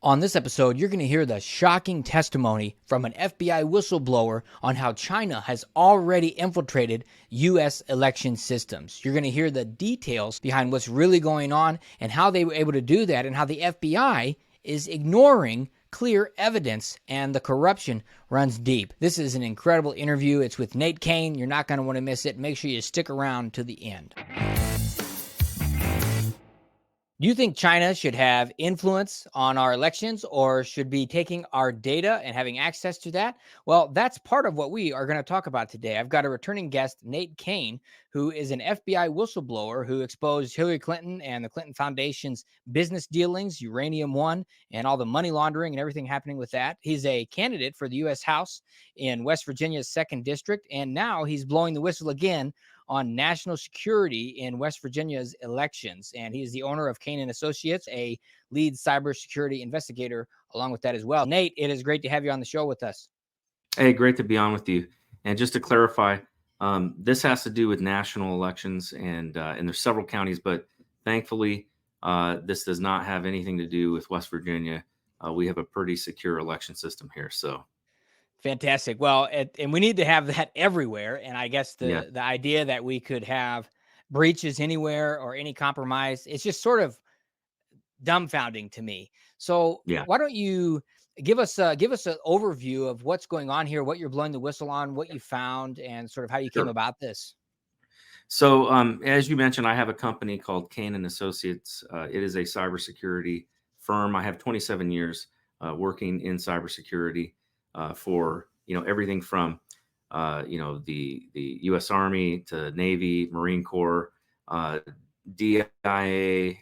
On this episode, you're going to hear the shocking testimony from an FBI whistleblower on how China has already infiltrated U.S. election systems. You're going to hear the details behind what's really going on and how they were able to do that, and how the FBI is ignoring clear evidence, and the corruption runs deep. This is an incredible interview. It's with Nate Cain. You're not going to want to miss it. Make sure you stick around to the end. Do you think China should have influence on our elections, or should be taking our data and having access to that? Well, that's part of what we are going to talk about today. I've got a returning guest, Nate Cain, who is an FBI whistleblower who exposed Hillary Clinton and the Clinton Foundation's business dealings, Uranium One, and all the money laundering and everything happening with that. He's a candidate for the U.S. House in West Virginia's 2nd District, and now he's blowing the whistle again on national security in West Virginia's elections. And he is the owner of Cain and Associates, a lead cybersecurity investigator along with that as well. Nate, it is great to have you on the show with us. Hey, great to be on with you. And just to clarify, this has to do with national elections, and there's several counties, but thankfully, this does not have anything to do with West Virginia. We have a pretty secure election system here. So Fantastic. Well, and we need to have that everywhere. And I guess yeah, the idea that we could have breaches anywhere or any compromise, it's just sort of dumbfounding to me. So yeah, why don't you give us an overview of what's going on here, what you're blowing the whistle on, what you found, and sort of how you came sure. about this? So as you mentioned, I have a company called Cain and Associates. It is a cybersecurity firm. I have 27 years working in cybersecurity for everything from the U.S. Army to Navy, Marine Corps, DIA, NSA,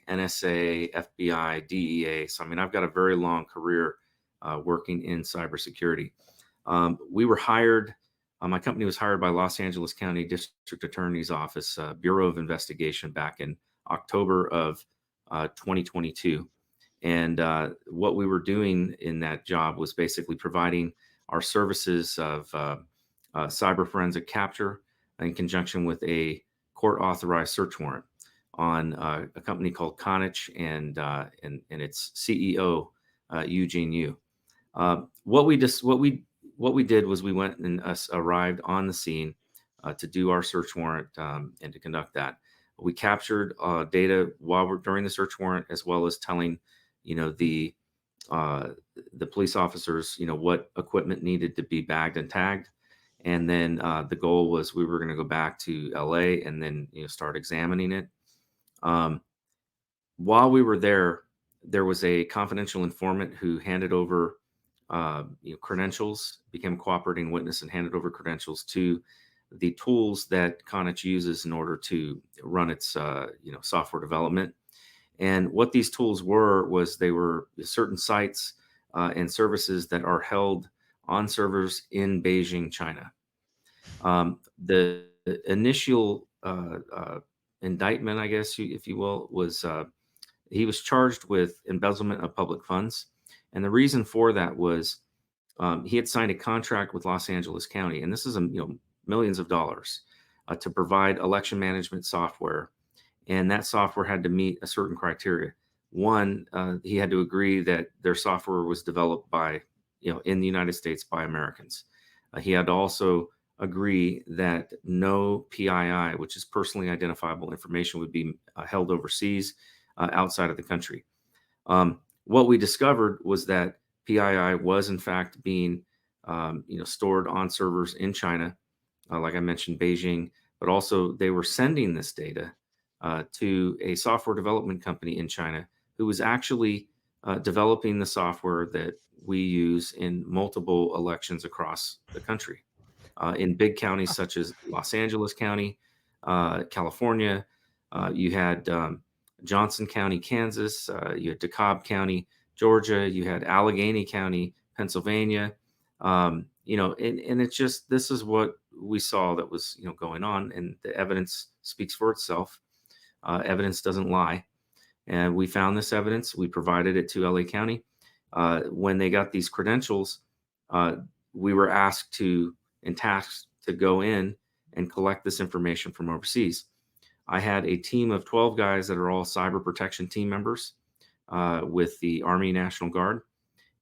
FBI, DEA. So I mean, I've got a very long career working in cybersecurity. We were hired. My company was hired by Los Angeles County District Attorney's Office, Bureau of Investigation, back in October of 2022. And what we were doing in that job was basically providing our services of cyber forensic capture in conjunction with a court-authorized search warrant on a company called Conich and its CEO, Eugene Yu. What we did was we went and arrived on the scene to do our search warrant and to conduct that. We captured data during the search warrant, as well as telling, the police officers, what equipment needed to be bagged and tagged. And then the goal was we were going to go back to LA and then start examining it. While we were there was a confidential informant who handed over credentials, became a cooperating witness, and handed over credentials to the tools that Conich uses in order to run its software development. And what these tools they were certain sites and services that are held on servers in Beijing, China. The initial indictment, I guess, if you will, was he was charged with embezzlement of public funds. And the reason for that was he had signed a contract with Los Angeles County, and this is millions of dollars to provide election management software, and that software had to meet a certain criteria. One, he had to agree that their software was developed by in the United States by Americans. He had to also agree that no PII, which is personally identifiable information, would be held overseas outside of the country. What we discovered was that PII was in fact being, stored on servers in China, like I mentioned, Beijing, but also they were sending this data to a software development company in China who was actually developing the software that we use in multiple elections across the country, in big counties such as Los Angeles County, California. You had Johnson County, Kansas. You had DeKalb County, Georgia. You had Allegheny County, Pennsylvania. And it's just, this is what we saw that was going on, and the evidence speaks for itself. Evidence doesn't lie, and we found this evidence. We provided it to LA County. When they got these credentials, we were asked and tasked to go in and collect this information from overseas. I had a team of 12 guys that are all cyber protection team members with the Army National Guard.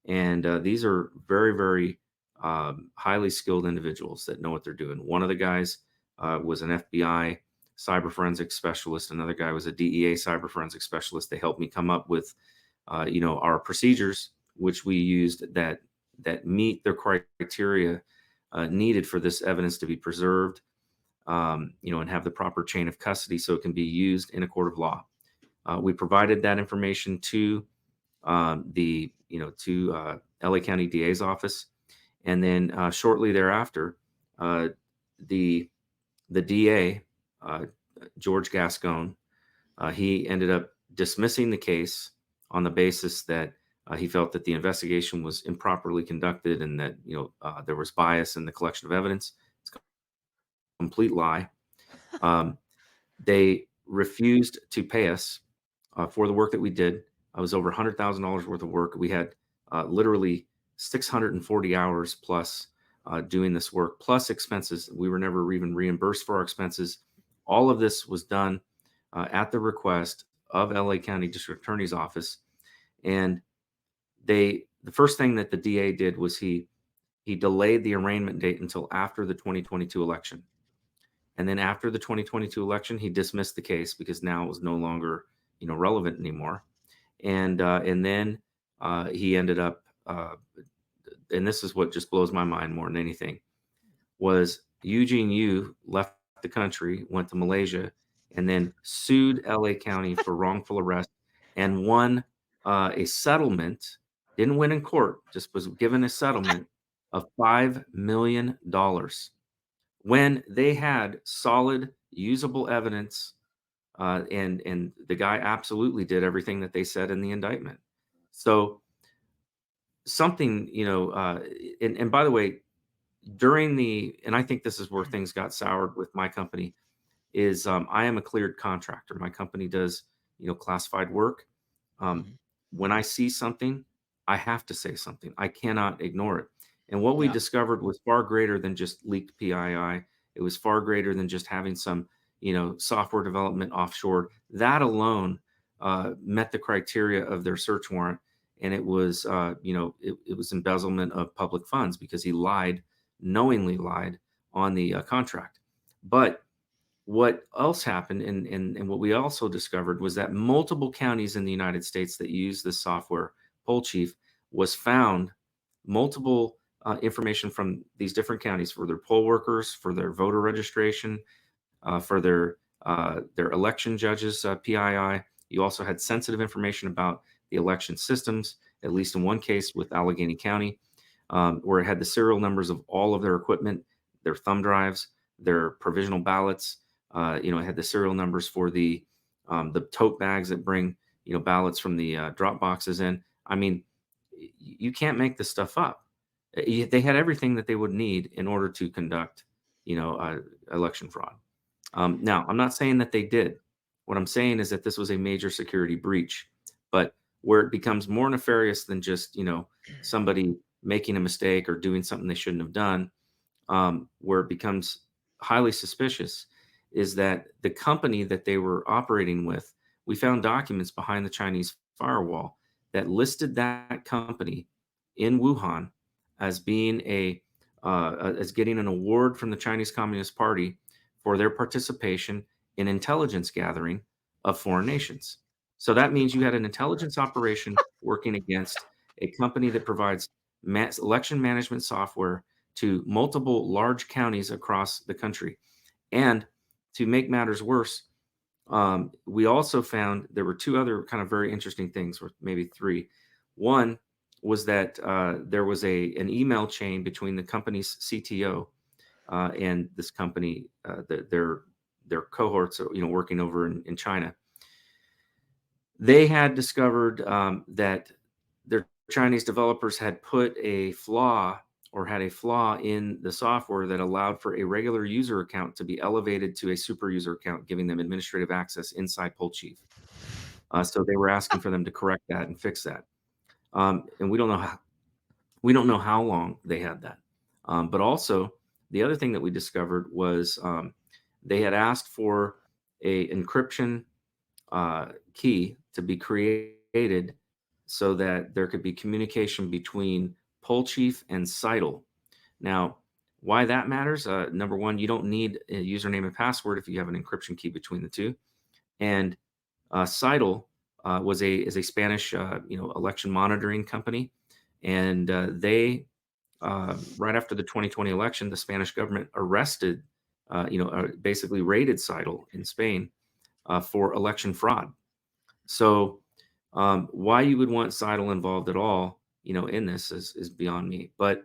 And these are very, very highly skilled individuals that know what they're doing. One of the guys was an FBI cyber forensic specialist. Another guy was a DEA cyber forensic specialist. They helped me come up with, our procedures, which we used that meet the criteria needed for this evidence to be preserved, and have the proper chain of custody so it can be used in a court of law. We provided that information to LA County DA's office, and then shortly thereafter, uh, the the DA, George Gascon, he ended up dismissing the case on the basis that he felt that the investigation was improperly conducted and that there was bias in the collection of evidence. It's a complete lie. Um, they refused to pay us for the work that we did. It was over $100,000 worth of work. We had literally 640 hours plus doing this work, plus expenses. We were never even reimbursed for our expenses. All of this was done at the request of LA County District Attorney's Office. And the first thing that the DA did was he delayed the arraignment date until after the 2022 election. And then after the 2022 election, he dismissed the case because now it was no longer, relevant anymore. And then he ended up, and this is what just blows my mind more than anything, was Eugene Yu left the country, went to Malaysia, and then sued LA County for wrongful arrest and won a settlement. Didn't win in court, just was given a settlement of $5 million when they had solid, usable evidence, and the guy absolutely did everything that they said in the indictment. So something, and by the way, and I think this is where things got soured with my company, is I am a cleared contractor. My company does, classified work. Um, Mhm. when I see something, I have to say something. I cannot ignore it. And what we Yeah. discovered was far greater than just leaked PII. It was far greater than just having some, software development offshore. That alone met the criteria of their search warrant, and it was, it was embezzlement of public funds because he knowingly lied on the contract. But what else happened, and what we also discovered, was that multiple counties in the United States that use this software, Poll Chief, was found multiple information from these different counties for their poll workers, for their voter registration, for their election judges, PII. You also had sensitive information about the election systems, at least in one case with Allegheny County, where it had the serial numbers of all of their equipment, their thumb drives, their provisional ballots. It had the serial numbers for the tote bags that bring ballots from the drop boxes in. I mean, you can't make this stuff up. They had everything that they would need in order to conduct, election fraud. Now, I'm not saying that they did. What I'm saying is that this was a major security breach, but where it becomes more nefarious than just somebody making a mistake or doing something they shouldn't have done, where it becomes highly suspicious, is that the company that they were operating with, we found documents behind the Chinese firewall that listed that company in Wuhan as being as getting an award from the Chinese Communist Party for their participation in intelligence gathering of foreign nations. So that means you had an intelligence operation working against a company that provides election management software to multiple large counties across the country. And to make matters worse, we also found there were two other kind of very interesting things, or maybe three. One was that there was an email chain between the company's CTO and this company, their cohorts, working over in China. They had discovered that their Chinese developers had put a flaw had a flaw in the software that allowed for a regular user account to be elevated to a super user account, giving them administrative access inside Poll Chief. So they were asking for them to correct that and fix that. And we don't know how long they had that. But also, the other thing that we discovered was they had asked for a encryption key to be created so that there could be communication between poll chief and Seidel. Now, why that matters? Number one, you don't need a username and password if you have an encryption key between the two. And Seidel is a Spanish election monitoring company, and they right after the 2020 election, the Spanish government arrested, basically raided Seidel in Spain for election fraud. So, why you would want Seidel involved at all, in this is beyond me. But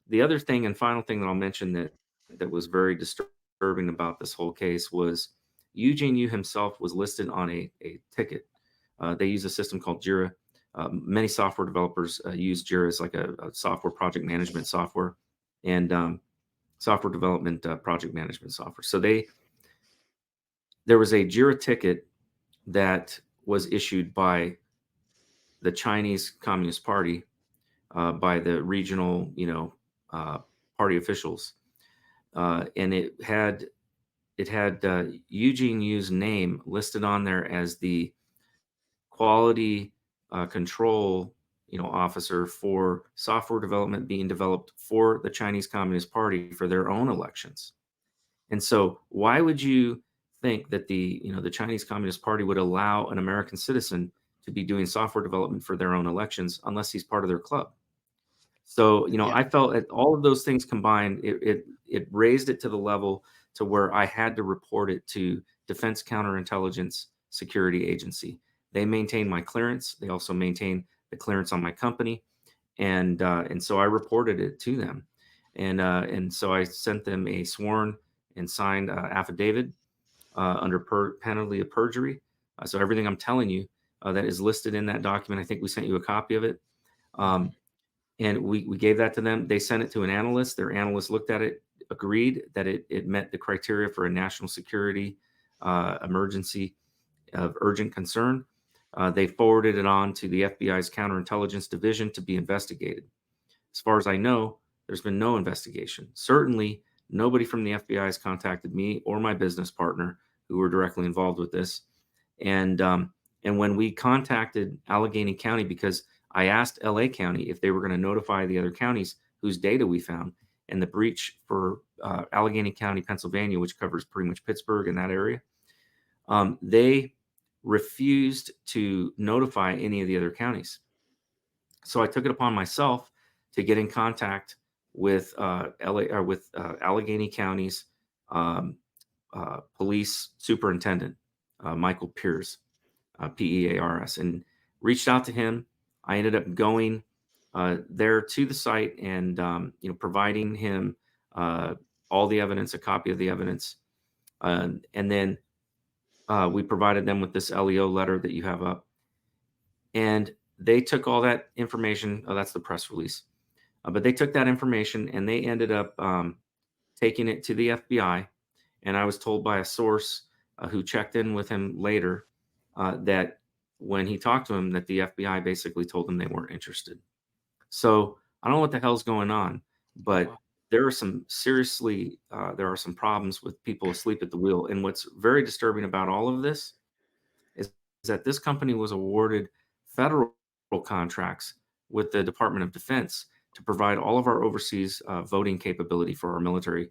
the other thing and final thing that I'll mention that was very disturbing about this whole case was Eugene Yu himself was listed on a ticket. They use a system called Jira. Many software developers use Jira as like a software project management software and software development project management software. So there was a Jira ticket that was issued by the Chinese Communist Party, by the regional, party officials, and it had Eugene Yu's name listed on there as the quality control, officer for software development being developed for the Chinese Communist Party for their own elections. And so, why would you think that the Chinese Communist Party would allow an American citizen to be doing software development for their own elections unless he's part of their club? So, Yeah. I felt that all of those things combined, it raised it to the level to where I had to report it to Defense Counterintelligence Security Agency. They maintain my clearance. They also maintain the clearance on my company, and so I reported it to them, and so I sent them a sworn and signed affidavit under penalty of perjury. So everything I'm telling you that is listed in that document, I think we sent you a copy of it. Mhm. Um, and we gave that to them. They sent it to an analyst. Their analyst looked at it, agreed that it met the criteria for a national security emergency of urgent concern. They forwarded it on to the FBI's counterintelligence division to be investigated. As far as I know, there's been no investigation. Certainly, nobody from the FBI has contacted me or my business partner who were directly involved with this. And when we contacted Allegheny County, because I asked LA County if they were going to notify the other counties whose data we found, and the breach for Allegheny County, Pennsylvania, which covers pretty much Pittsburgh and that area, they refused to notify any of the other counties. So I took it upon myself to get in contact with LA or with Allegheny County's um, police superintendent, Michael Pears, Pears, and reached out to him. I ended up going there to the site and providing him uh, all the evidence, a copy of the evidence, and then we provided them with this LEO letter that you have up, and they took all that information. Oh, that's the press release. But they took that information and they ended up taking it to the FBI. And I was told by a source who checked in with him later that when he talked to him, that the FBI basically told him they weren't interested. So I don't know what the hell's going on, Oh, but wow. there are some problems with people asleep at the wheel. And what's very disturbing about all of this is that this company was awarded federal contracts with the Department of Defense to provide all of our overseas voting capability for our military,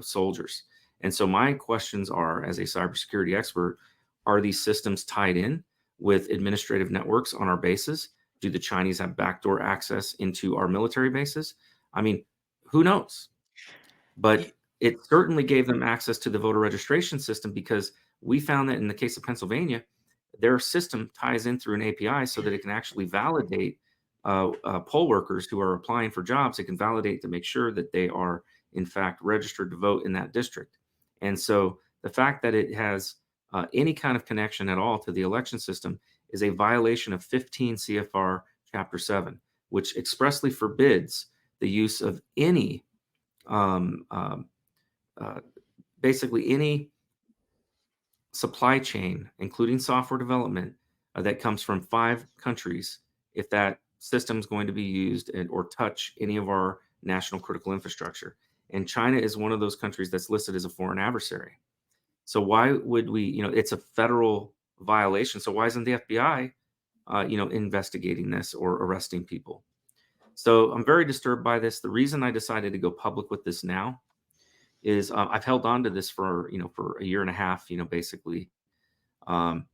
soldiers. And so my questions are, as a cybersecurity expert, are these systems tied in with administrative networks on our bases? Do the Chinese have backdoor access into our military bases? I mean, who knows? Y- But it certainly gave them access to the voter registration system because we found that in the case of Pennsylvania, their system ties in through an API so that it can actually validate poll workers who are applying for jobs. It can validate to make sure that they are, in fact, registered to vote in that district. And so the fact that it has any kind of connection at all to the election system is a violation of 15 CFR Chapter 7, which expressly forbids the use of any um, um, uh, basically any supply chain, including software development, that comes from 5 countries, if that system is going to be used or touch any of our national critical infrastructure. And China is one of those countries that's listed as a foreign adversary. So why would we, it's a federal violation. So why isn't the FBI investigating this or arresting people. So I'm very disturbed by this. The reason I decided to go public with this now is I've held on to this for a year and a half, basically. Um,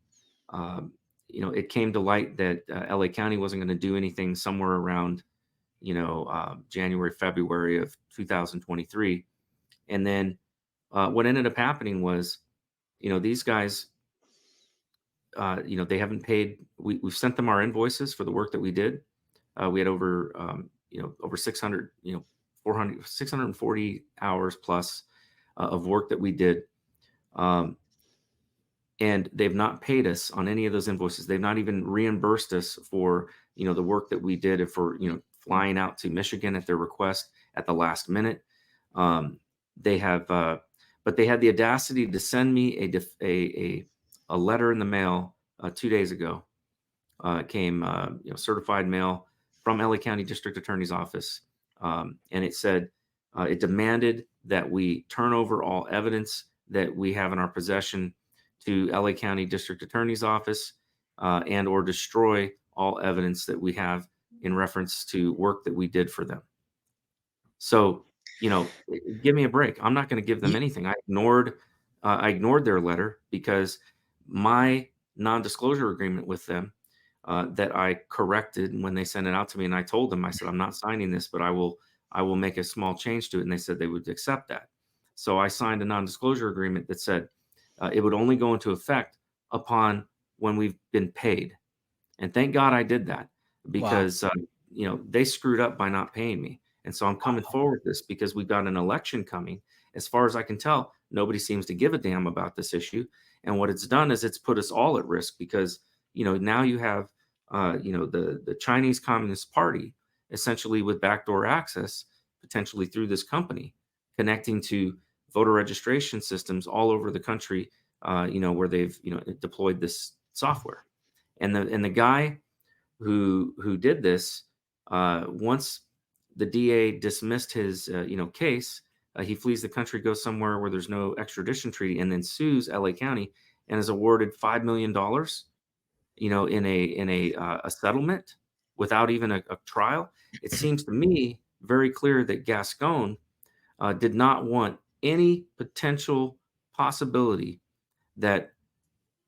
um, it came to light that LA County wasn't going to do anything somewhere around, January, February of 2023. And then what ended up happening was, these guys, they haven't paid. We've sent them our invoices for the work that we did. We had over 600, 400, 640 hours plus of work that we did. Um, and they've not paid us on any of those invoices. They've not even reimbursed us for, the work that we did for, flying out to Michigan at their request at the last minute. They have, but they had the audacity to send me a letter in the mail 2 days ago. It came, certified mail from LA County District Attorney's Office. And it said, it demanded that we turn over all evidence that we have in our possession to LA County District Attorney's Office, and or destroy all evidence that we have in reference to work that we did for them. So, give me a break. I'm not going to give them anything. I ignored their letter because my non-disclosure agreement with them, that I corrected when they sent it out to me, and I told them, I said, I'm not signing this, but I will make a small change to it, and they said they would accept that. So I signed a non-disclosure agreement that said it would only go into effect upon when we've been paid. And thank God I did that, Wow. because they screwed up by not paying me. And so I'm coming forward with this because we've got an election coming. As far as I can tell, nobody seems to give a damn about this issue. And what it's done is it's put us all at risk because now you have the Chinese Communist Party essentially with backdoor access potentially through this company connecting to voter registration systems all over the country, where they've deployed this software. And the guy who did this, once the DA dismissed his case, he flees the country, goes somewhere where there's no extradition treaty, and then sues LA County and is awarded $5 million, in a settlement without even a trial. It seems to me very clear that Gascon did not want any potential possibility that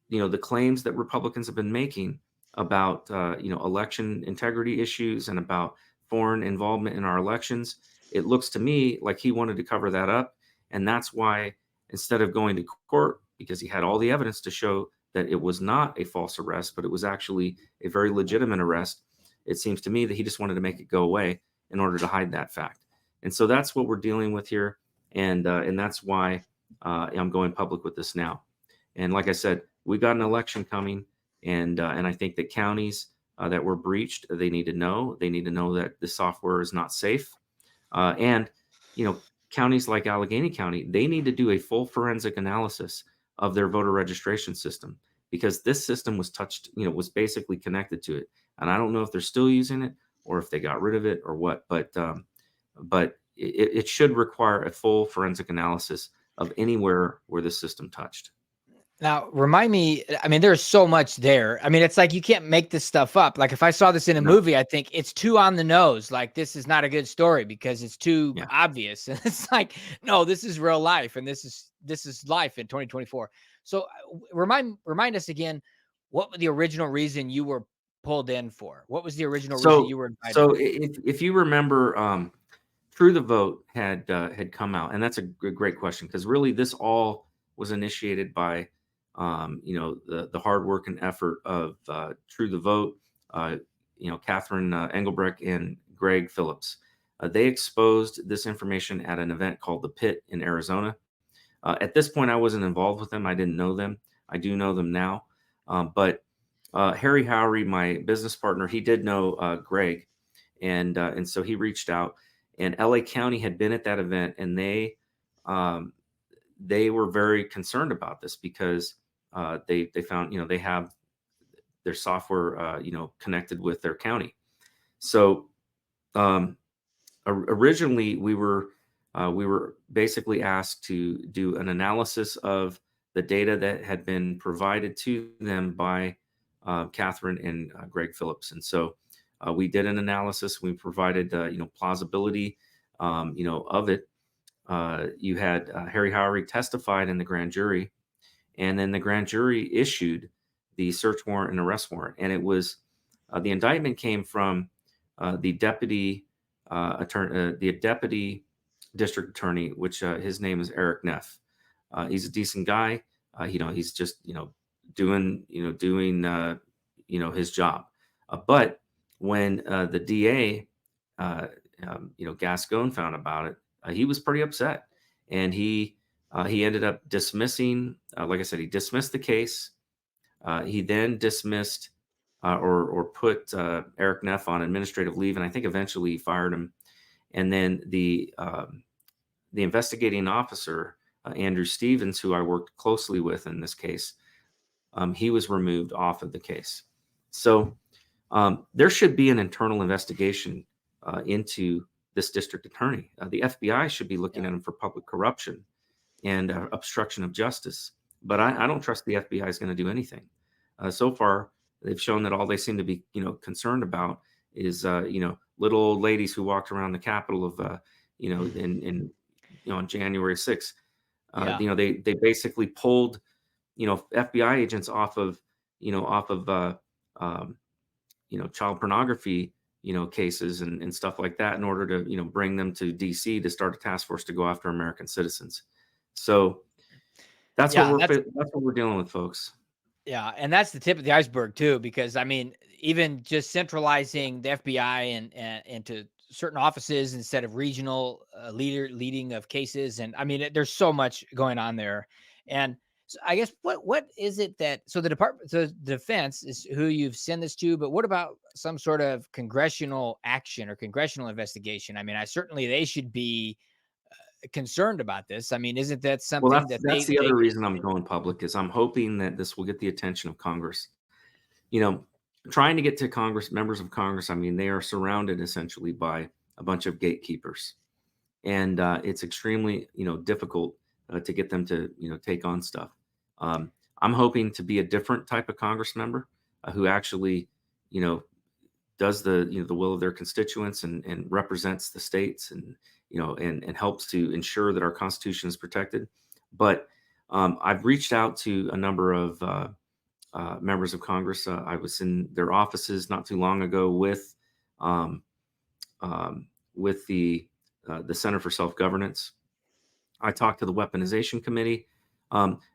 the claims that Republicans have been making about election integrity issues and about foreign involvement in our elections. It looks to me like he wanted to cover that up, and that's why instead of going to court, because he had all the evidence to show that it was not a false arrest, but it was actually a very legitimate arrest, it seems to me that he just wanted to make it go away in order to hide that fact. And so that's what we're dealing with here, and that's why I'm going public with this now. And like I said, we got an election coming, and I think that counties that were breached, they need to know. They need to know that the software is not safe. And counties like Allegheny County, they need to do a full forensic analysis of their voter registration system because this system was touched, was basically connected to it. And I don't know if they're still using it or if they got rid of it or what, but it should require a full forensic analysis of anywhere where the system touched. Now, remind me, I mean, there's so much there. I mean, it's like you can't make this stuff up. Like if I saw this in a No, movie, I think it's too on the nose. Like this is not a good story because it's too yeah. obvious. And it's like, no, this is real life and this is life in 2024. So remind us again, what was the original reason you were pulled in for? What was the original reason So you were invited? so if you remember, True the Vote had come out, and that's a great question because really this all was initiated by the hard work and effort of True the Vote, Catherine Engelbrecht and Greg Phillips. They exposed this information at an event called the Pit in Arizona. At this point, I wasn't involved with them. I didn't know them. I do know them now, but Harry Howery, my business partner, he did know Greg, and so he reached out. And LA County had been at that event, and they were very concerned about this because they found they have their software connected with their county. So um, originally we were basically asked to do an analysis of the data that had been provided to them by Catherine and Greg Phillips. And so we did an analysis. We provided plausibility of it. You had Harry Howery testified in the grand jury, and then the grand jury issued the search warrant and arrest warrant. And it was the indictment came from the deputy attorney, the deputy district attorney, which his name is Eric Neff. He's a decent guy. He's just doing his job. But when the DA, Gascon, found about it, he was pretty upset, and he ended up dismissing. Like I said, he dismissed the case. He then dismissed or put Eric Neff on administrative leave, and I think eventually he fired him. And then the investigating officer, Andrew Stevens, who I worked closely with in this case, he was removed off of the case. So there should be an internal investigation into this district attorney. The FBI should be looking at him for public corruption and obstruction of justice. But I don't trust the FBI is going to do anything. So far, they've shown that all they seem to be, concerned about is, little old ladies who walked around the Capitol of, on January 6th. They basically pulled, FBI agents off of child pornography, cases and stuff like that in order to, bring them to DC to start a task force to go after American citizens. So that's Yeah, what we're dealing with, folks. yeah, and that's the tip of the iceberg too, because I mean, even just centralizing the FBI and into certain offices instead of regional leading of cases, and I mean, there's so much going on there. And so I guess what is it that so the defense is who you've sent this to, but what about some sort of congressional action or congressional investigation? I mean, they should be concerned about this. I mean, isn't that Well, something that that's the other reason I'm going public is I'm hoping that this will get the attention of Congress. Trying to get to members of Congress, I mean, they are surrounded essentially by a bunch of gatekeepers, and it's extremely, difficult to get them to, take on stuff. I'm hoping to be a different type of Congress member who actually, does the will of their constituents and represents the states and helps to ensure that our Constitution is protected. But I've reached out to a number of members of Congress. I was in their offices not too long ago with the Center for Self-Governance. I talked to the Weaponization Committee.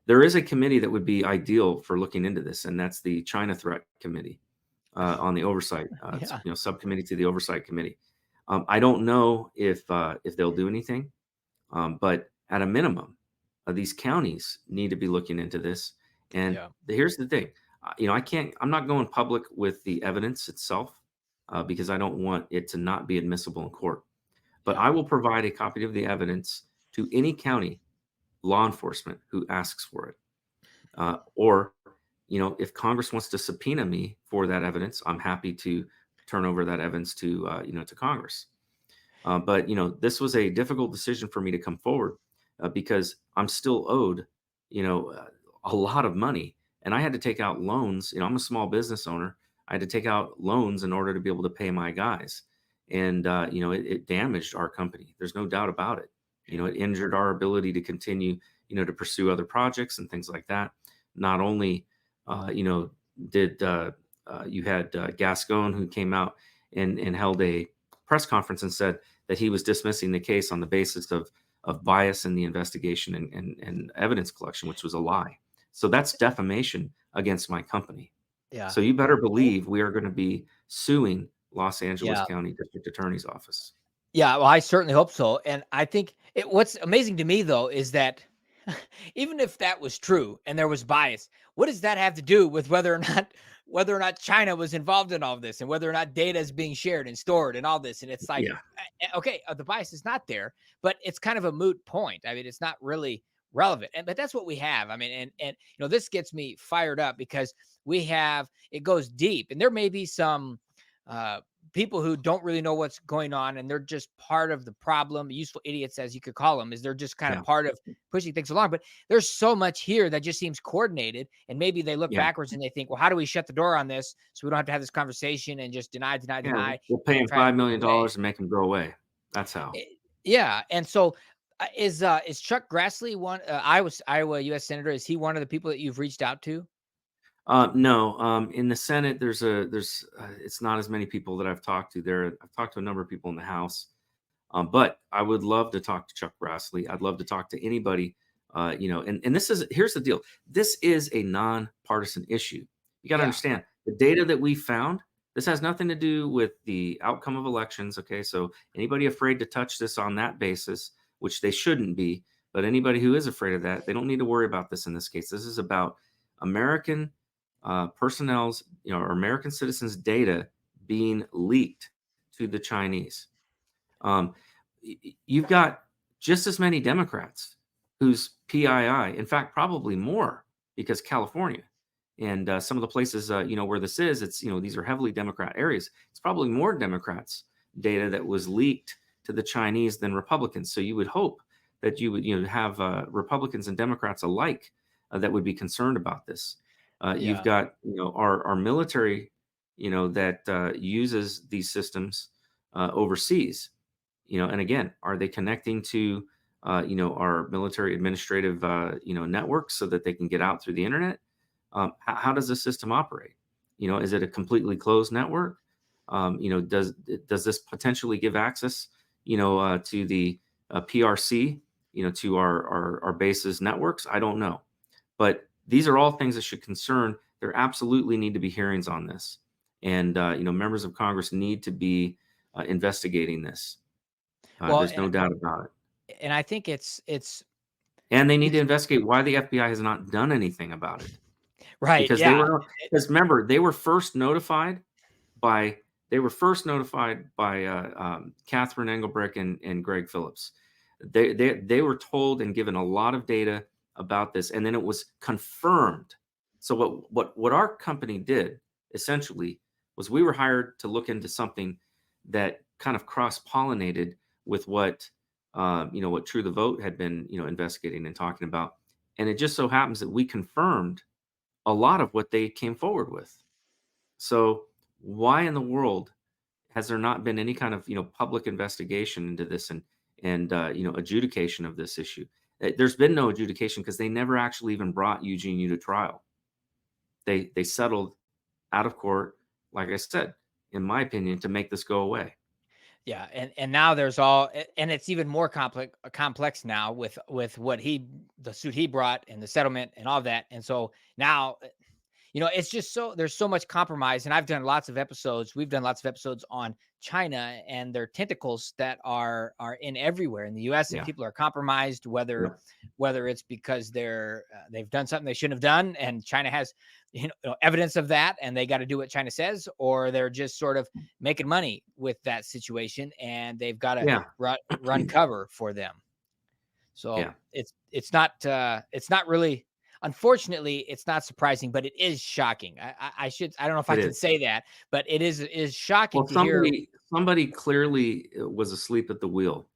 There is a committee that would be ideal for looking into this, and that's the China Threat Committee on the oversight, subcommittee to the Oversight Committee. I don't know if they'll do anything, but at a minimum, these counties need to be looking into this. And here's the thing, I'm not going public with the evidence itself because I don't want it to not be admissible in court. But I will provide a copy of the evidence to any county law enforcement who asks for it. Or, if Congress wants to subpoena me for that evidence, I'm happy to turn over that evidence to Congress. But this was a difficult decision for me to come forward because I'm still owed, a lot of money, and I had to take out loans. I'm a small business owner. I had to take out loans in order to be able to pay my guys, and it damaged our company. There's no doubt about it. It injured our ability to continue, to pursue other projects and things like that. Not only, did you had Gascon, who came out and held a press conference and said that he was dismissing the case on the basis of bias in the investigation and evidence collection, which was a lie. So that's defamation against my company. Yeah. So you better believe we are going to be suing Los Angeles County District Attorney's Office. Yeah, well, I certainly hope so. And I think what's amazing to me, though, is that even if that was true and there was bias, what does that have to do with whether or not China was involved in all of this and whether or not data is being shared and stored and all this? And it's like, okay, the bias is not there, but it's kind of a moot point. I mean, it's not really relevant. But that's what we have. I mean, and this gets me fired up because it goes deep, and there may be some people who don't really know what's going on, and they're just part of the problem. Useful idiots, as you could call them, is they're just kind of Yeah. part of pushing things along. But there's so much here that just seems coordinated, and maybe they look Yeah. backwards and they think, well, how do we shut the door on this so we don't have to have this conversation and just deny, deny, Yeah. deny, We'll pay and him try to move away? $5 million and make him go away. That's how. Eh, yeah, and so is Chuck Grassley one Iowa U.S. senator? Is he one of the people that you've reached out to? No, in the Senate, it's not as many people that I've talked to there. I've talked to a number of people in the House, but I would love to talk to Chuck Grassley. I'd love to talk to anybody, and here's the deal. This is a nonpartisan issue. You got to Yeah, understand the data that we found. This has nothing to do with the outcome of elections. Okay, so anybody afraid to touch this on that basis, which they shouldn't be, but anybody who is afraid of that, they don't need to worry about this in this case. This is about American personnel's, or American citizens' data being leaked to the Chinese. Um, you've got just as many Democrats whose PII, in fact, probably more, because California and some of the places, where this is, these are heavily Democrat areas. It's probably more Democrats' data that was leaked to the Chinese than Republicans. So you would hope that you would, have Republicans and Democrats alike that would be concerned about this. You've yeah. got, our military, that uses these systems overseas, and again, are they connecting to, our military administrative, networks so that they can get out through the internet? How does the system operate? Is it a completely closed network? Does this potentially give access, to the PRC, to our bases networks? I don't know, but these are all things that should concern. There absolutely need to be hearings on this, and members of Congress need to be investigating this. Well, There's no doubt about it. and I think it's And they need to it's investigate why the FBI has not done anything about it. right. Because Yeah, remember, by they were first notified by Catherine Engelbrecht and Greg Phillips. They were told and given a lot of data about this, and then it was confirmed. So what our company did essentially was we were hired to look into something that kind of cross pollinated with what True the Vote had been investigating and talking about, and it just so happens that we confirmed a lot of what they came forward with. So why in the world has there not been any kind of public investigation into this and adjudication of this issue? There's been no adjudication because they never actually even brought Eugene Yu to trial. They settled out of court, like I said, in my opinion, to make this go away. yeah, and now there's all, and it's even more complex now with what the suit he brought and the settlement and all that, and so now it's just there's so much compromise. And I've done lots of episodes. We've done lots of episodes on China and their tentacles that are in everywhere in the U.S. and Yeah. people are compromised, whether Yep. it's because they've done something they shouldn't have done, and China has evidence of that, and they got to do what China says, or they're just sort of making money with that situation, and they've got to Yeah. run cover for them. So Yeah. it's not really, unfortunately, it's not surprising, but it is shocking. I don't know if I It can is. say that, but it is shocking Well, to hear. somebody clearly was asleep at the wheel.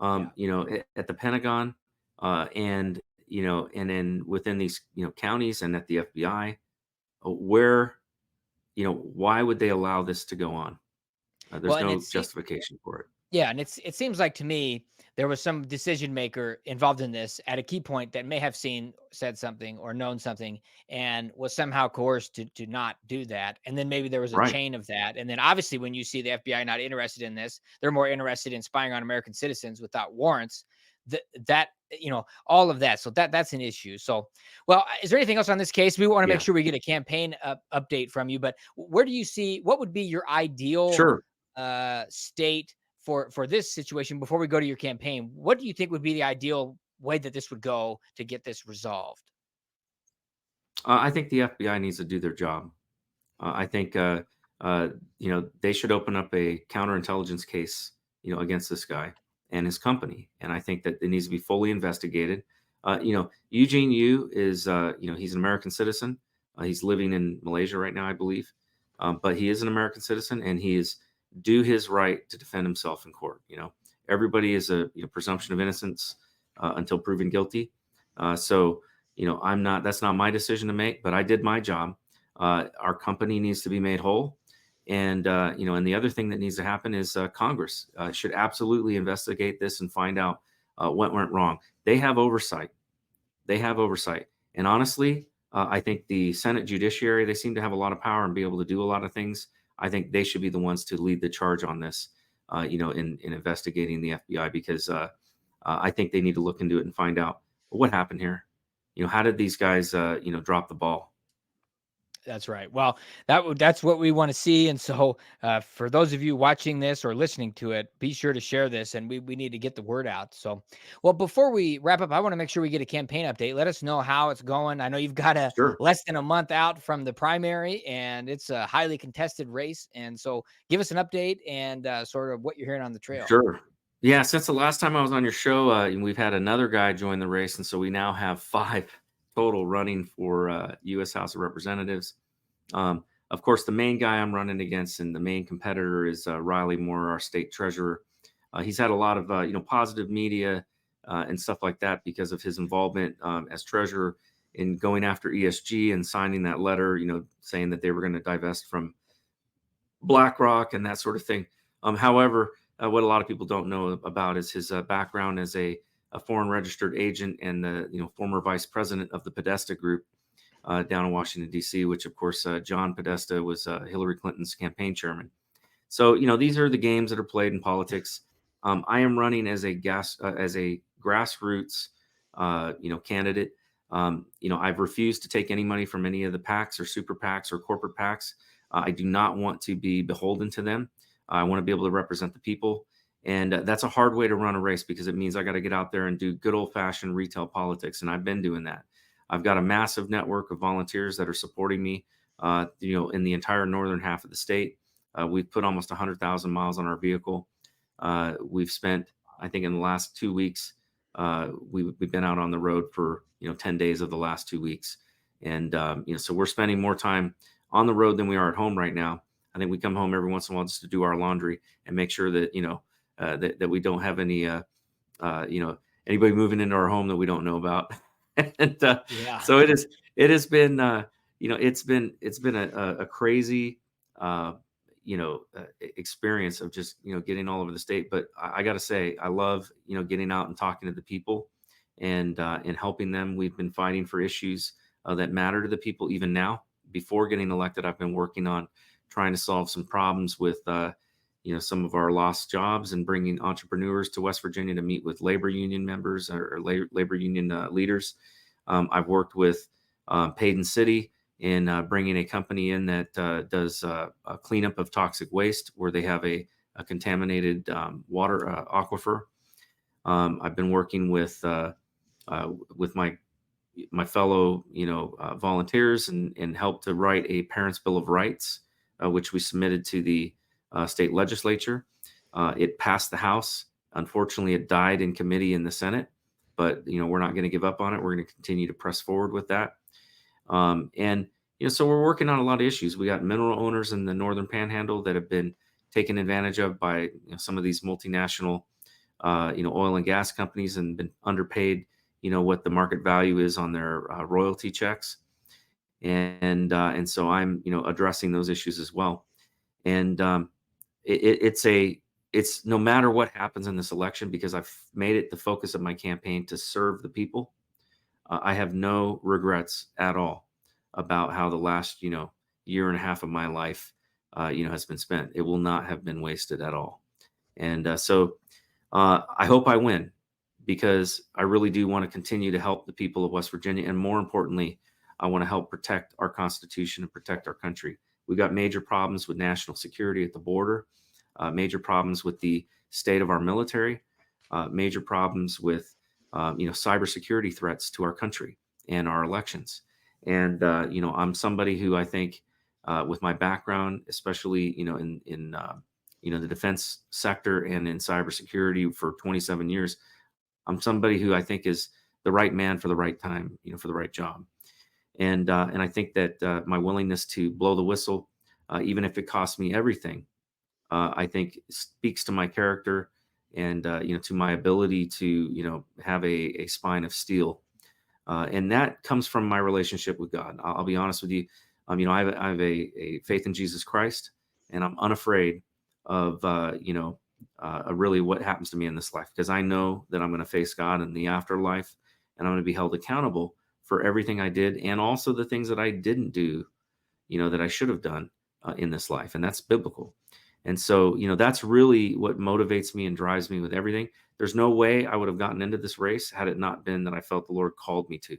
Yeah. At the Pentagon, and then within these counties and at the FBI, where why would they allow this to go on? Well, There's and no justification for it. yeah, and it seems like to me there was some decision maker involved in this at a key point that may have said something or known something and was somehow coerced to not do that. And then maybe there was a Right. chain of that. And then obviously when you see the FBI not interested in this, they're more interested in spying on American citizens without warrants. That all of that. So that's an issue. So, well, is there anything else on this case? We want to make Yeah. sure we get a campaign update from you. But where do you see what would be your ideal Sure. state for this situation before we go to your campaign? What do you think would be the ideal way that this would go to get this resolved? I think the FBI needs to do their job. I think they should open up a counterintelligence case, against this guy and his company, and I think that it needs to be fully investigated. Eugene Yu is, he's an American citizen. He's living in Malaysia right now, I believe, but he is an American citizen, and he is do his right to defend himself in court. Everybody is a presumption of innocence until proven guilty. So I'm not. That's not my decision to make, but I did my job. Our company needs to be made whole, and and the other thing that needs to happen is Congress should absolutely investigate this and find out what went wrong. They have oversight. They have oversight, and honestly, I think the Senate Judiciary, they seem to have a lot of power and be able to do a lot of things. I think they should be the ones to lead the charge on this. In investigating the FBI, because I think they need to look into it and find out what happened here. How did these guys, drop the ball? That's right. Well, that's what we want to see. And so, for those of you watching this or listening to it, be sure to share this, and we need to get the word out. So, well, before we wrap up, I want to make sure we get a campaign update. Let us know how it's going. I know you've got a Sure. less than a month out from the primary, and it's a highly contested race. And so, give us an update and sort of what you're hearing on the trail. Sure. Yeah, since the last time I was on your show, we've had another guy join the race, and so we now have 5 total running for U.S. House of Representatives. Of course, the main guy I'm running against and the main competitor is Riley Moore, our state treasurer. He's had a lot of positive media and stuff like that because of his involvement as treasurer in going after ESG and signing that letter, saying that they were going to divest from BlackRock and that sort of thing. However, what a lot of people don't know about is his background as a foreign registered agent and the former vice president of the Podesta Group down in Washington, D.C., which, of course, John Podesta was Hillary Clinton's campaign chairman. So, these are the games that are played in politics. I am running as a grassroots, candidate. I've refused to take any money from any of the PACs or super PACs or corporate PACs. I do not want to be beholden to them. I want to be able to represent the people. And that's a hard way to run a race because it means I got to get out there and do good old fashioned retail politics. And I've been doing that. I've got a massive network of volunteers that are supporting me, in the entire northern half of the state. We've put almost 100,000 miles on our vehicle. We've spent, I think, in the last 2 weeks, we've been out on the road for 10 days of the last 2 weeks, and so we're spending more time on the road than we are at home right now. I think we come home every once in a while just to do our laundry and make sure that that we don't have any anybody moving into our home that we don't know about. And Yeah. so it has been it's been a crazy experience of just getting all over the state. But I got to say, I love getting out and talking to the people and helping them. We've been fighting for issues that matter to the people. Even now, before getting elected, I've been working on trying to solve some problems with some of our lost jobs and bringing entrepreneurs to West Virginia to meet with labor union members or labor union leaders. I've worked with Paden City in bringing a company in that does a cleanup of toxic waste where they have a contaminated water aquifer. I've been working with my fellow volunteers and helped to write a Parents' Bill of Rights, which we submitted to the state legislature. It passed the House. Unfortunately, it died in committee in the Senate, but we're not going to give up on it. We're going to continue to press forward with that. And so we're working on a lot of issues. We got mineral owners in the Northern Panhandle that have been taken advantage of by some of these multinational, oil and gas companies and been underpaid, what the market value is on their royalty checks. And so I'm, addressing those issues as well. And it's no matter what happens in this election, because I've made it the focus of my campaign to serve the people. I have no regrets at all about how the last, year and a half of my life, has been spent. It will not have been wasted at all. And so I hope I win because I really do want to continue to help the people of West Virginia. And more importantly, I want to help protect our Constitution and protect our country. We've got major problems with national security at the border, major problems with the state of our military, major problems with cybersecurity threats to our country and our elections. And I'm somebody who I think, with my background, especially in the defense sector and in cybersecurity for 27 years, I'm somebody who I think is the right man for the right time, for the right job. And I think that my willingness to blow the whistle, even if it costs me everything, I think speaks to my character and to my ability to have a spine of steel, and that comes from my relationship with God. I'll be honest with you. I have a faith in Jesus Christ, and I'm unafraid of really what happens to me in this life, because I know that I'm going to face God in the afterlife, and I'm going to be held accountable for everything I did, and also the things that I didn't do, that I should have done in this life, and that's biblical. And so, that's really what motivates me and drives me with everything. There's no way I would have gotten into this race had it not been that I felt the Lord called me to.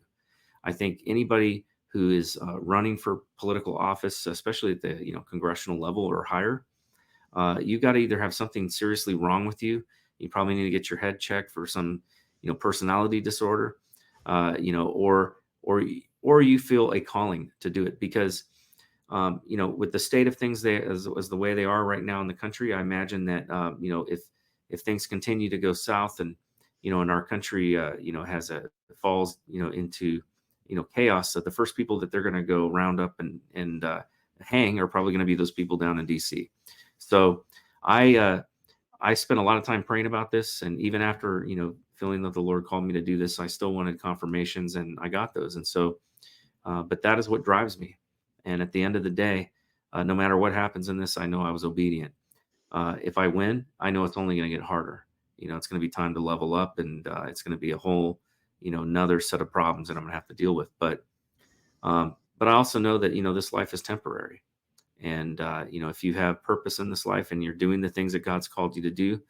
I think anybody who is running for political office, especially at the congressional level or higher, you got to either have something seriously wrong with you. You probably need to get your head checked for some personality disorder, or you feel a calling to do it, because with the state of things there as the way they are right now in the country, I imagine that if things continue to go south, and our country has a falls into chaos, that the first people that they're going to go round up and hang are probably going to be those people down in D.C. So I spent a lot of time praying about this, and even after feeling that the Lord called me to do this, I still wanted confirmations, and I got those. And so, but that is what drives me. And at the end of the day, no matter what happens in this, I know I was obedient. If I win, I know it's only going to get harder. It's going to be time to level up, and it's going to be a whole, another set of problems that I'm going to have to deal with. But I also know that this life is temporary, and if you have purpose in this life and you're doing the things that God's called you to do,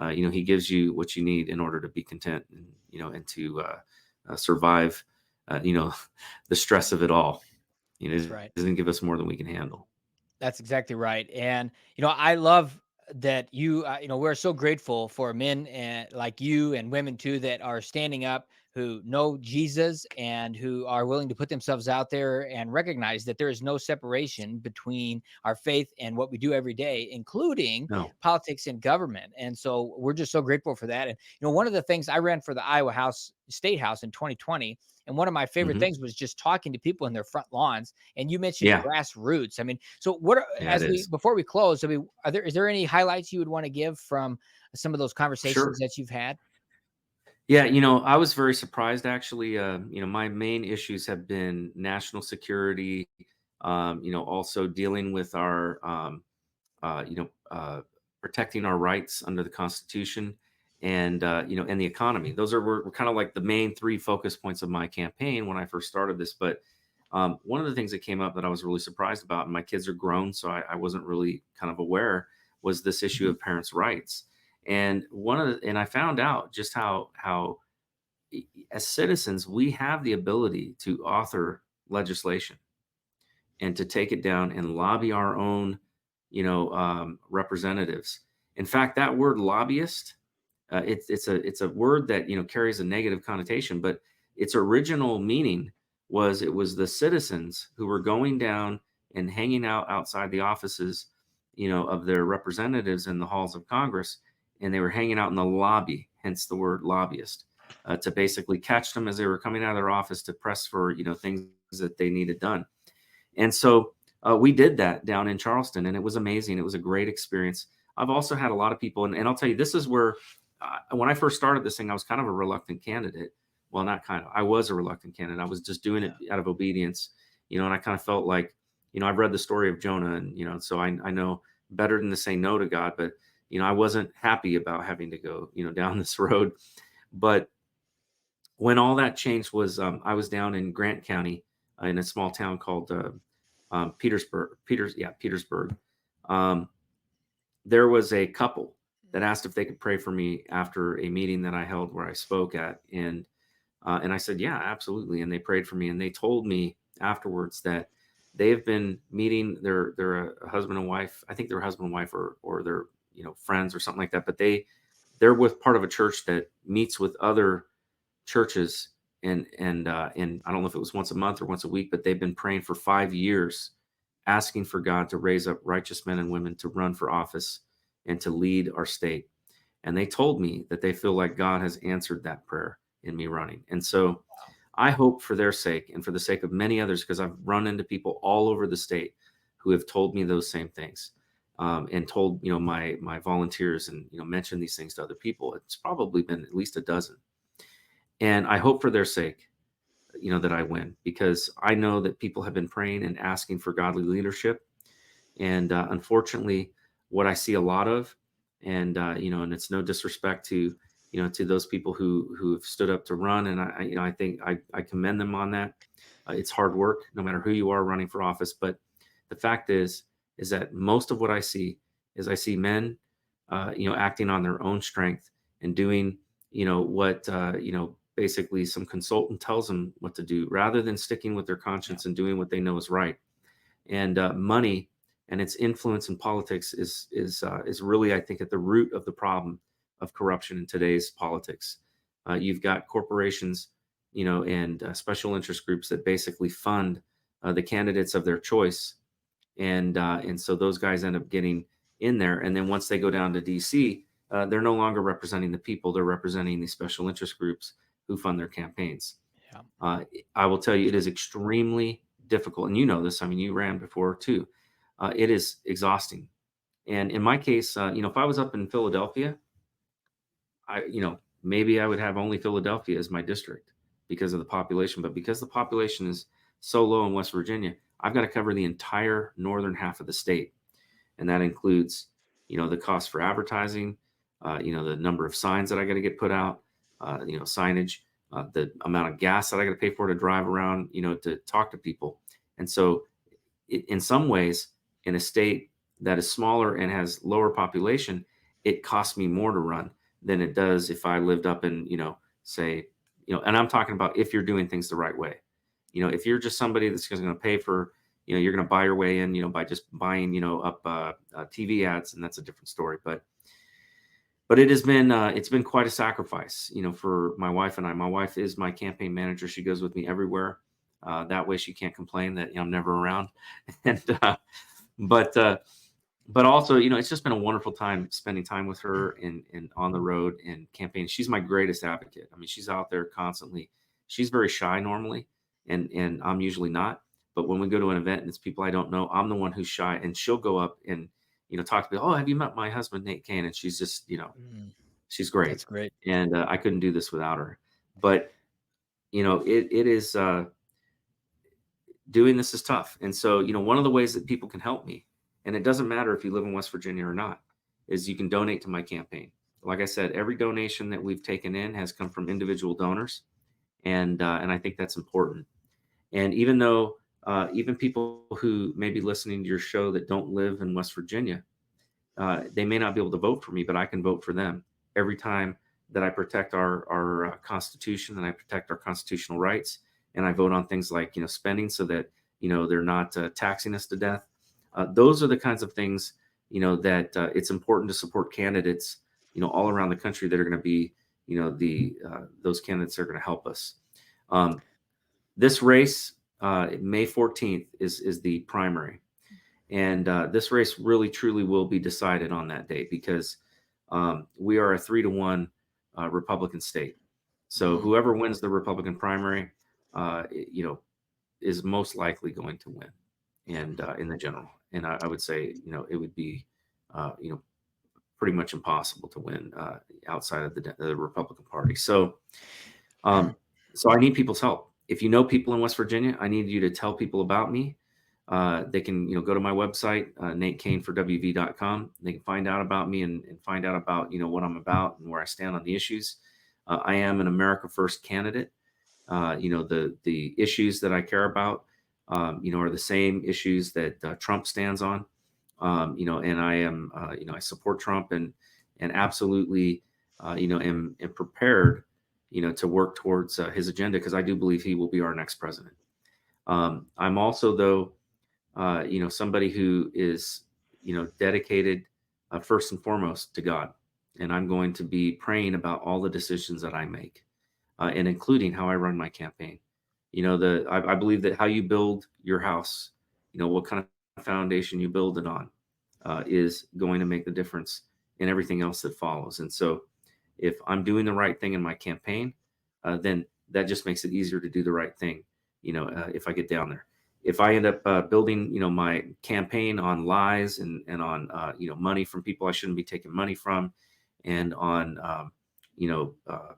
He gives you what you need in order to be content, and to survive, the stress of it all. That's It right. doesn't give us more than we can handle. That's exactly right. And, I love that we're so grateful for men and like you and women too that are standing up, who know Jesus and who are willing to put themselves out there and recognize that there is no separation between our faith and what we do every day, including No. politics and government. And so we're just so grateful for that. And, one of the things, I ran for the Iowa House State House in 2020. And one of my favorite Hmm. things was just talking to people in their front lawns. And you mentioned Yeah. grassroots. I mean, so what are, Yeah, it is. before we close, I mean, is there any highlights you would want to give from some of those conversations Sure. that you've had? Yeah, I was very surprised actually. My main issues have been national security, also dealing with our, protecting our rights under the Constitution, and the economy. Those were kind of like the main three focus points of my campaign when I first started this. But one of the things that came up that I was really surprised about, and my kids are grown, so I wasn't really kind of aware, was this issue Mhm. of parents' rights. And I found out just how as citizens we have the ability to author legislation and to take it down and lobby our own, representatives. In fact, that word lobbyist, it's a word that carries a negative connotation, but its original meaning was it was the citizens who were going down and hanging out outside the offices, of their representatives in the halls of Congress, and they were hanging out in the lobby, hence the word lobbyist, to basically catch them as they were coming out of their office to press for things that they needed done. And so we did that down in Charleston, and it was amazing. It was a great experience. I've also had a lot of people, and I'll tell you, this is where when I first started this thing, I was kind of a reluctant candidate. Well, not kind of, I was a reluctant candidate. I was just doing it Yeah. out of obedience, and I kind of felt like, I've read the story of Jonah, and, so I know better than to say no to God, but, I wasn't happy about having to go, down this road. But when all that changed was I was down in Grant County in a small town called Petersburg. Um, there was a couple that asked if they could pray for me after a meeting that I held where I spoke at, and I said, yeah, absolutely. And they prayed for me, and they told me afterwards that they have been meeting. They're a husband and wife. I think they're husband and wife, or they're friends or something like that. But they're with part of a church that meets with other churches, and I don't know if it was once a month or once a week, but they've been praying for 5 years, asking for God to raise up righteous men and women to run for office and to lead our state. And they told me that they feel like God has answered that prayer in me running. And so I hope for their sake and for the sake of many others, because I've run into people all over the state who have told me those same things. and told my volunteers and mentioned these things to other people. It's probably been at least a dozen, and I hope for their sake, that I win, because I know that people have been praying and asking for godly leadership. And unfortunately, what I see a lot of, and and it's no disrespect to to those people who have stood up to run, and I think I commend them on that. It's hard work, no matter who you are running for office. But the fact is that most of what I see is I see men, acting on their own strength and doing, what basically some consultant tells them what to do, rather than sticking with their Yeah. conscience and doing what they know is right. And money and its influence in politics is really, I think, at the root of the problem of corruption in today's politics. You've got corporations, and special interest groups that basically fund the candidates of their choice, and so those guys end up getting in there. And then once they go down to DC, they're no longer representing the people; they're representing these special interest groups who fund their campaigns. Yeah. Uh, I will tell you, it is extremely difficult, and you know this. I mean, you ran before too. It is exhausting, and in my case, if I was up in Philadelphia, maybe I would have only Philadelphia as my district because of the population. But because the population is so low in West Virginia, I've got to cover the entire northern half of the state, and that includes, the cost for advertising, the number of signs that I got to get put out, signage, the amount of gas that I got to pay for to drive around, to talk to people. And so, in some ways, in a state that is smaller and has lower population, it costs me more to run than it does if I lived up in, say, and I'm talking about if you're doing things the right way. If you're just somebody that's going to pay for, you're going to buy your way in, by just buying, up TV ads, and that's a different story. But it has been it's been quite a sacrifice, for my wife and I. My wife is my campaign manager. She goes with me everywhere. That way, she can't complain that I'm never around. And but but also, it's just been a wonderful time spending time with her and on the road and campaigning. She's my greatest advocate. I mean, she's out there constantly. She's very shy normally, and I'm usually not. But when we go to an event and it's people I don't know, I'm the one who's shy, and she'll go up and talk to me. Oh, have you met my husband, Nate Cain? And she's just, Mm, she's great, that's great. and I couldn't do this without her. But it is. Doing this is tough. And so, one of the ways that people can help me, and it doesn't matter if you live in West Virginia or not, is you can donate to my campaign. Like I said, every donation that we've taken in has come from individual donors, and I think that's important. And even though even people who may be listening to your show that don't live in West Virginia, they may not be able to vote for me, but I can vote for them every time that I protect our Constitution and I protect our constitutional rights, and I vote on things like spending so that they're not taxing us to death. Those are the kinds of things that it's important to support candidates all around the country that are going to be the those candidates that are going to help us. Um, this race, May 14th, is the primary. And this race really, truly will be decided on that day because we are a 3-1 Republican state. So Mm, whoever wins the Republican primary, uh, you know, is most likely going to win, yeah. and in the general. And I would say, it would be, pretty much impossible to win outside of the Republican Party. Um, so I need people's help. If you know people in West Virginia, I need you to tell people about me. They can, go to my website, natecainforwv.com. They can find out about me and find out about, what I'm about and where I stand on the issues. I am an America First candidate. The issues that I care about, are the same issues that Trump stands on. And I am, I support Trump and absolutely, am prepared, to work towards his agenda because I do believe he will be our next president. I'm also, though, somebody who is, dedicated first and foremost to God, and I'm going to be praying about all the decisions that I make, and including how I run my campaign. I believe that how you build your house, what kind of foundation you build it on, is going to make the difference in everything else that follows. And so, if I'm doing the right thing in my campaign, then that just makes it easier to do the right thing. If I get down there. if I end up building, my campaign on lies and on, money from people I shouldn't be taking money from, and on,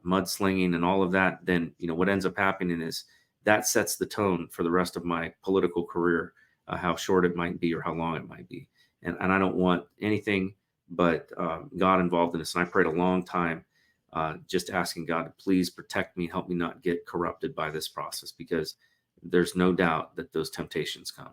mudslinging and all of that, then, what ends up happening is that sets the tone for the rest of my political career, how short it might be or how long it might be. And I don't want anything but God involved in this. And I prayed a long time, just asking God to please protect me, help me not get corrupted by this process, because there's no doubt that those temptations come.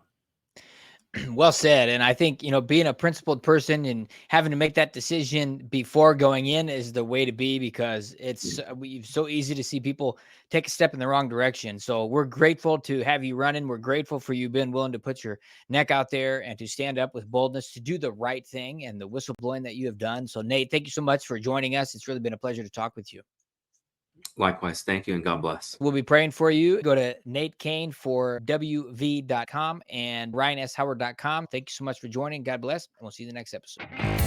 Well said. And I think, being a principled person and having to make that decision before going in is the way to be, because it's so easy to see people take a step in the wrong direction. So we're grateful to have you running. We're grateful for you being willing to put your neck out there and to stand up with boldness to do the right thing and the whistleblowing that you have done. So Nate, thank you so much for joining us. It's really been a pleasure to talk with you. Likewise, thank you and God bless. We'll be praying for you. Go to Nate Cain for WV.com and RyanSHoward.com. Thank you so much for joining. God bless. And we'll see you in the next episode.